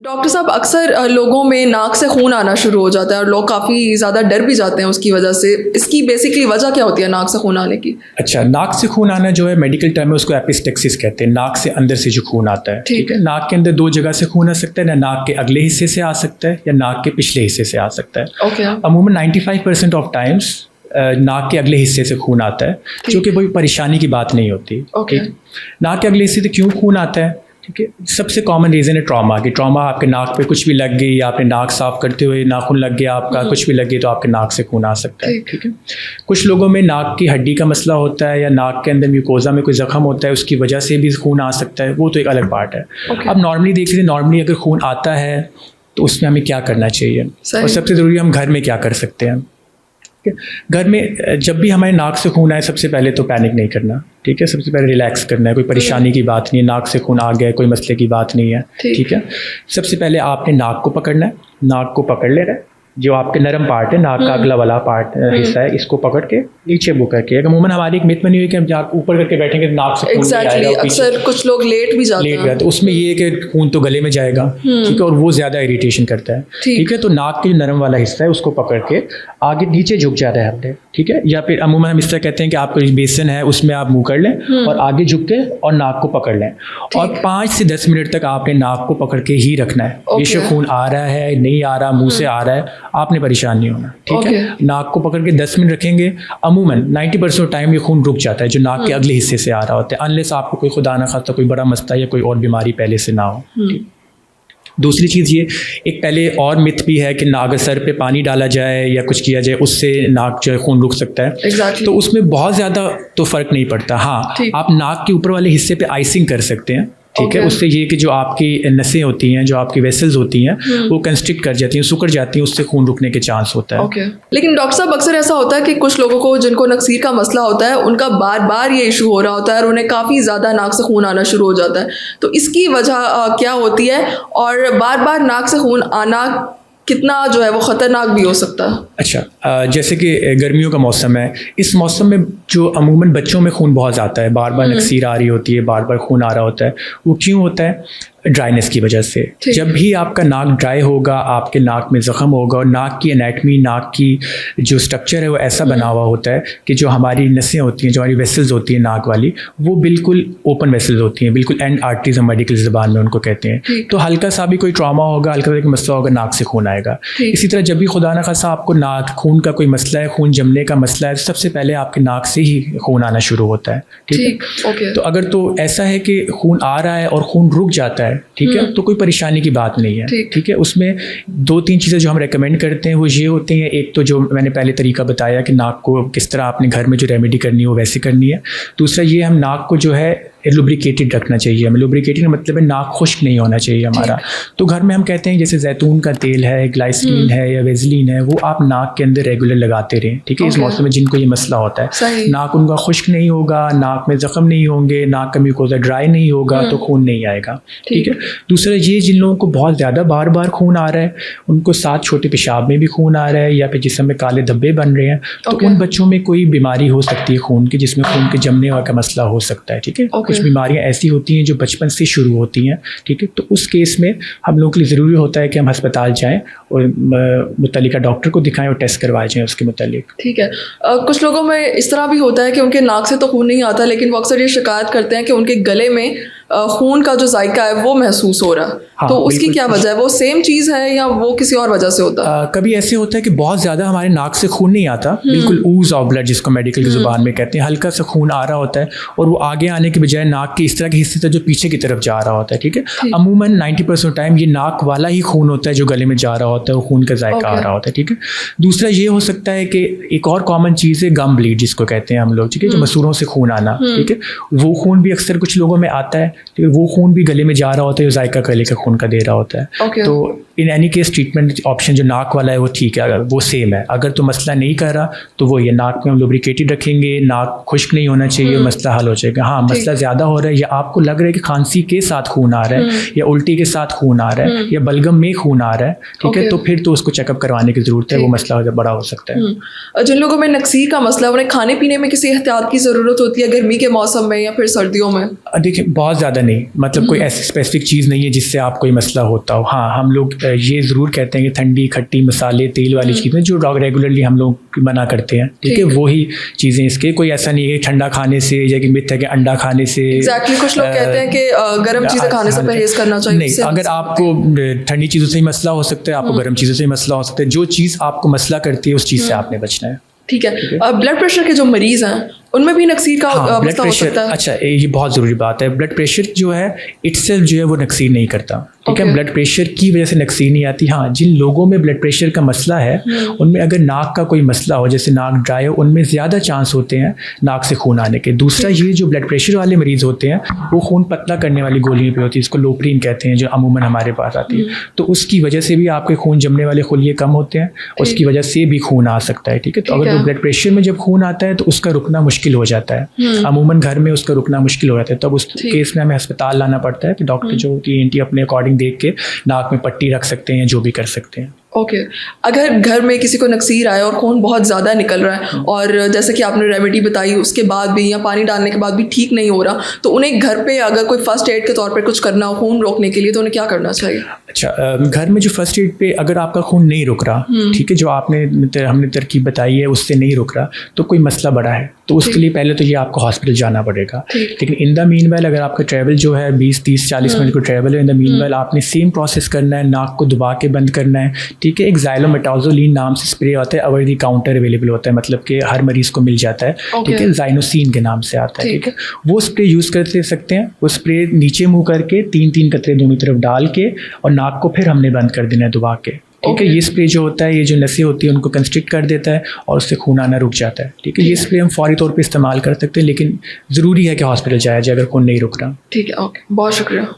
Doctor साहब, अक्सर लोगों में नाक से खून आना शुरू हो जाता है और लोग काफ़ी ज़्यादा डर भी जाते हैं उसकी वजह से। इसकी बेसिकली वजह क्या होती है नाक से खून आने की? अच्छा, नाक से खून आना जो है मेडिकल टर्म में उसको एपिस्टेक्सिस कहते हैं। नाक से अंदर से जो खून आता है, ठीक है। नाक के अंदर दो जगह से खून आ सकता है, ना नाक के अगले हिस्से से आ सकता है या नाक के पिछले हिस्से से आ सकता है। अमूमन 95% ऑफ टाइम्स नाक के अगले हिस्से से खून आता है, जो कि कोई परेशानी की बात नहीं होती। नाक के अगले हिस्से से क्यों खून आता है? ठीक है, सबसे कॉमन रीज़न है ट्रॉमा कि ट्रॉमा आपके नाक पे कुछ भी लग गई या आपने नाक साफ करते हुए नाखून लग गया आपका, कुछ भी लग गई तो आपके नाक से खून आ सकता है। ठीक है, कुछ लोगों में नाक की हड्डी का मसला होता है या नाक के अंदर म्यूकोजा में कोई जख्म होता है, उसकी वजह से भी खून आ सकता है, वो तो एक अलग पार्ट है। अब नॉर्मली देख लीजिए, नॉर्मली अगर खून आता है तो उसमें हमें क्या करना चाहिए और सबसे ज़रूरी हम घर में क्या कर सकते हैं। घर में जब भी हमारे नाक से खून आए, सबसे पहले तो पैनिक नहीं करना, ठीक है। सबसे पहले रिलैक्स करना है, कोई परेशानी की बात नहीं है, नाक से खून आ गया कोई मसले की बात नहीं है, ठीक है। सबसे पहले आपने नाक को पकड़ना है, नाक को पकड़ लेना है, जो आपके नरम पार्ट है, नाक का अगला वाला पार्ट हिस्सा है, इसको पकड़ के नीचे बुक करके। अमूमन हमारी एक मिथ बनी हुई है कि हम जहाँ ऊपर करके बैठेंगे तो नाक से खून जाएगा, अक्सर कुछ लोग लेट भी जाते हैं, तो उसमें ये है कि खून तो गले में जाएगा, ठीक है, और वो ज़्यादा इरिटेशन करता है, ठीक है। तो नाक के जो नरम वाला हिस्सा है उसको पकड़ के आगे नीचे झुक जाता है हमने, ठीक है। या फिर अमूमन हम इस तरह कहते हैं कि आपका बेसन है उसमें आप मुँह कर लें और आगे झुक के और नाक को पकड़ लें और 5 से 10 मिनट तक आपने नाक को पकड़ के ही रखना है। बेशक खून आ रहा है, नहीं आ रहा, मुँह से आ रहा है, आपने परेशान नहीं होना, ठीक है। नाक को पकड़ के 10 मिनट रखेंगे, अमूमन 90% टाइम ये खून रुक जाता है जो नाक के अगले हिस्से से आ रहा होता है, अनलेस आपको कोई खुदा ना खास्ता कोई बड़ा मसला या कोई और बीमारी पहले से ना हो। दूसरी चीज़ ये, एक पहले और मिथ भी है कि नाक सर पे पानी डाला जाए या कुछ किया जाए उससे नाक जो है खून रुक सकता है। तो उसमें बहुत ज़्यादा तो फ़र्क नहीं पड़ता। हाँ, आप नाक के ऊपर वाले हिस्से पे आइसिंग कर सकते हैं, ठीक है। उससे ये कि जो आपकी नसें होती हैं, जो आपकी वेसल्स होती हैं, वो कंस्ट्रिक्ट कर जाती हैं, सुकड़ जाती हैं, उससे खून रुकने के चांस होता है। लेकिन डॉक्टर साहब, अक्सर ऐसा होता है कि कुछ लोगों को जिनको नक्सीर का मसला होता है उनका बार बार ये इशू हो रहा होता है और उन्हें काफ़ी ज़्यादा नाक से खून आना शुरू हो जाता है। तो इसकी वजह क्या होती है और बार बार नाक से खून आना कितना जो है वो ख़तरनाक भी हो सकता है? अच्छा, जैसे कि गर्मियों का मौसम है, इस मौसम में जो अमूमन बच्चों में खून बहुत आता है, बार बार नक्सीर आ रही होती है, बार बार खून आ रहा होता है, वो क्यों होता है? ड्राइनेस की वजह से। जब भी आपका नाक ड्राई होगा, आपके नाक में ज़ख्म होगा और नाक की एनाटमी, नाक की जो स्ट्रक्चर है वो ऐसा बना हुआ होता है कि जो हमारी नसें होती हैं, जो हमारी वेसल्स होती हैं नाक वाली, वो बिल्कुल ओपन वेसल्स होती हैं, बिल्कुल एंड आर्टरीज हम मेडिकल ज़बान में उनको कहते हैं। तो हल्का सा भी कोई ट्रॉमा होगा, हल्का सा मसला होगा, नाक से खून आएगा। इसी तरह जब भी खुदा न खासा आपको नाक खून का कोई मसला है, खून जमने का मसला है, सबसे पहले आपके नाक से ही खून आना शुरू होता है, ठीक है। तो अगर तो ऐसा है कि खून आ रहा है और खून रुक जाता है, ठीक है, तो कोई परेशानी की बात नहीं है, ठीक है। उसमें 2-3 चीज़ें जो हम रेकमेंड करते हैं वो ये होती हैं। एक तो जो मैंने पहले तरीका बताया कि नाक को किस तरह आपने घर में जो रेमेडी करनी है वो वैसे करनी है। दूसरा ये, हम नाक को जो है लुब्रिकेटेड रखना चाहिए हमें। लुब्रिकेटेड का मतलब है नाक खुश्क नहीं होना चाहिए हमारा। तो घर में हम कहते हैं जैसे जैतून का तेल है, ग्लाइसरीन है या वेजलिन है, वो आप नाक के अंदर रेगुलर लगाते रहें, ठीक है। इस मौसम में जिनको ये मसला होता है, नाक उनका खुश्क नहीं होगा, नाक में ज़ख्म नहीं होंगे, नाक का म्यूकोजा ड्राई नहीं होगा, तो खून नहीं आएगा, ठीक है। दूसरा ये, जिन लोगों को बहुत ज़्यादा बार बार खून आ रहा है, उनको साथ छोटे पेशाब में भी खून आ रहा है या फिर जिस्म में काले धब्बे बन रहे हैं, तो उन बच्चों में कोई बीमारी हो सकती है खून की, जिसमें खून के जमने का मसला हो सकता है, ठीक है। कुछ बीमारियां ऐसी होती हैं जो बचपन से शुरू होती हैं, ठीक है। तो उस केस में हम लोगों के लिए ज़रूरी होता है कि हम अस्पताल जाएं और मुतल्लिका डॉक्टर को दिखाएं और टेस्ट करवाए जाएं उसके मुतालिक, ठीक है। कुछ लोगों में इस तरह भी होता है कि उनके नाक से तो खून नहीं आता, लेकिन वो अक्सर ये शिकायत करते हैं कि उनके गले में खून का जो जायका है वो महसूस हो रहा है। तो उसकी क्या वजह है? वो सेम चीज़ है या वो किसी और वजह से होता है? कभी ऐसे होता है कि बहुत ज़्यादा हमारे नाक से खून नहीं आता, बिल्कुल ऊज ऑफ ब्लड जिसको मेडिकल की ज़ुबान में कहते हैं, हल्का सा खून आ रहा होता है और वो आगे आने के बजाय नाक के इस तरह के हिस्से से जो पीछे की तरफ जा रहा होता है, ठीक है। अमूमन 90% टाइम ये नाक वाला ही खून होता है जो गले में जा रहा होता है, वो खून का जायका आ रहा होता है, ठीक है। दूसरा ये हो सकता है कि एक और कॉमन चीज़ है गम ब्लीड जिसको कहते हैं हम लोग, ठीक है, जो मसूरों से खून आना, ठीक है। वो खून भी अक्सर कुछ लोगों में आता है, ठीक है। वो खून भी गले में जा रहा होता है, जो जायका गले का खून का दे रहा होता है। तो in any case treatment option जो नाक वाला है वो ठीक है, अगर वो सेम है। अगर तो मसला नहीं कर रहा तो वो ये नाक में हम लुब्रिकेटेड रखेंगे, नाक खुश्क नहीं होना चाहिए, मसला हल हो जाएगा। हाँ, मसला ज़्यादा हो रहा है या आपको लग रहा है कि खांसी के साथ खून आ रहा है या उल्टी के साथ खून आ रहा है या बलगम में खून आ रहा है, ठीक है, तो फिर तो उसको चेकअप करवाने की ज़रूरत है, वो मसला बड़ा हो सकता है। जिन लोगों में नक्सीर का मसला, उन्हें खाने पीने में किसी एहतियात की ज़रूरत होती है गर्मी के मौसम में या फिर सर्दियों में? देखिए, बहुत ज़्यादा नहीं, मतलब कोई ऐसी स्पेसिफिक चीज़ नहीं है जिससे आपको ये मसला होता हो। हाँ, हम लोग ये ज़रूर कहते हैं कि ठंडी खट्टी मसाले तेल वाली चीज़ें जो रेगुलरली हम लोग मना करते हैं, ठीक है, वही चीज़ें। इसके कोई ऐसा नहीं है कि ठंडा खाने से या कि मिथ है कि अंडा खाने से। एग्जैक्टली, कुछ लोग कहते हैं कि गर्म चीज़ें खाने से परहेज करना चाहिए। नहीं, अगर आपको ठंडी चीज़ों से ही मसला हो सकता है, आपको गर्म चीज़ों से ही मसला हो सकता है, जो चीज़ आपको मसला करती है उस चीज़ से आपने बचना है। ठीक है। ब्लड प्रेशर के जो मरीज़ हैं उनमें भी नक्सीर का मसला हो सकता है? अच्छा, ये बहुत ज़रूरी बात है। ब्लड प्रेशर जो है इटसेल्फ जो है वो नक्सीर नहीं करता, ठीक है, ब्लड प्रेशर की वजह से नक्सीर नहीं आती। हाँ, जिन लोगों में ब्लड प्रेशर का मसला है उनमें अगर नाक का कोई मसला हो, जैसे नाक ड्राई हो, उनमें ज़्यादा चांस होते हैं नाक से खून आने के। दूसरा ये जो ब्लड प्रेशर वाले मरीज़ होते हैं वो खून पतला करने वाली गोलियाँ भी होती है, इसको लोप्रीन कहते हैं, जो अमूमन हमारे पास आती है, तो उसकी वजह से भी आपके खून जमने वाले खुलिये कम होते हैं, उसकी वजह से भी खून आ सकता है, ठीक है। तो अगर जो ब्लड प्रेशर में जब खून आता है तो उसका रुकना मुश्किल हो जाता है, अमूमन घर में उसका रुकना मुश्किल हो जाता है, तब उस केस में हमें अस्पताल लाना पड़ता है। तो डॉक्टर जो ENT अपने अकॉर्डिंग देख के नाक में पट्टी रख सकते हैं, जो भी कर सकते हैं। ओके। अगर घर में किसी को नक्सीर आए और खून बहुत ज़्यादा निकल रहा है और जैसे कि आपने रेमेडी बताई उसके बाद भी या पानी डालने के बाद भी ठीक नहीं हो रहा, तो उन्हें घर पे अगर कोई फर्स्ट एड के तौर पर कुछ करना हो खून रोकने के लिए, तो उन्हें क्या करना चाहिए? अच्छा, घर में जो फर्स्ट एड पे अगर आपका खून नहीं रुक रहा, ठीक है, जो हमने तरकीब बताई है उससे नहीं रुक रहा, तो कोई मसला बड़ा है, तो उसके लिए पहले तो ये आपको हॉस्पिटल जाना पड़ेगा। लेकिन इन द मीनवाइल अगर आपका ट्रैवल जो है 20, 30, 40 मिनट को ट्रैवल है, इन द मीनवाइल आपने सेम प्रोसेस करना है, नाक को दबा के बंद करना है, ठीक है। एक ज़ाइलोमेटाज़ोलिन नाम से स्प्रे होता है, ओवर द काउंटर अवेलेबल होता है, मतलब कि हर मरीज़ को मिल जाता है, ठीक है, ज़ाइनोसिन के नाम से आता है, ठीक है। वो स्प्रे यूज़ कर सकते हैं। वो स्प्रे नीचे मुँह करके 3-3 कतरे दोनों तरफ डाल के और नाक को फिर हमने बंद कर देना है दबा के, ठीक है। ये स्प्रे जो होता है, ये जो नसें होती है उनको कंस्ट्रिक्ट कर देता है और उससे खून आना रुक जाता है, ठीक है। ये स्प्रे हम फौरी तौर पे इस्तेमाल कर सकते हैं, लेकिन ज़रूरी है कि हॉस्पिटल जाया जाए अगर खून नहीं रुक रहा। ठीक है, ओके, बहुत शुक्रिया।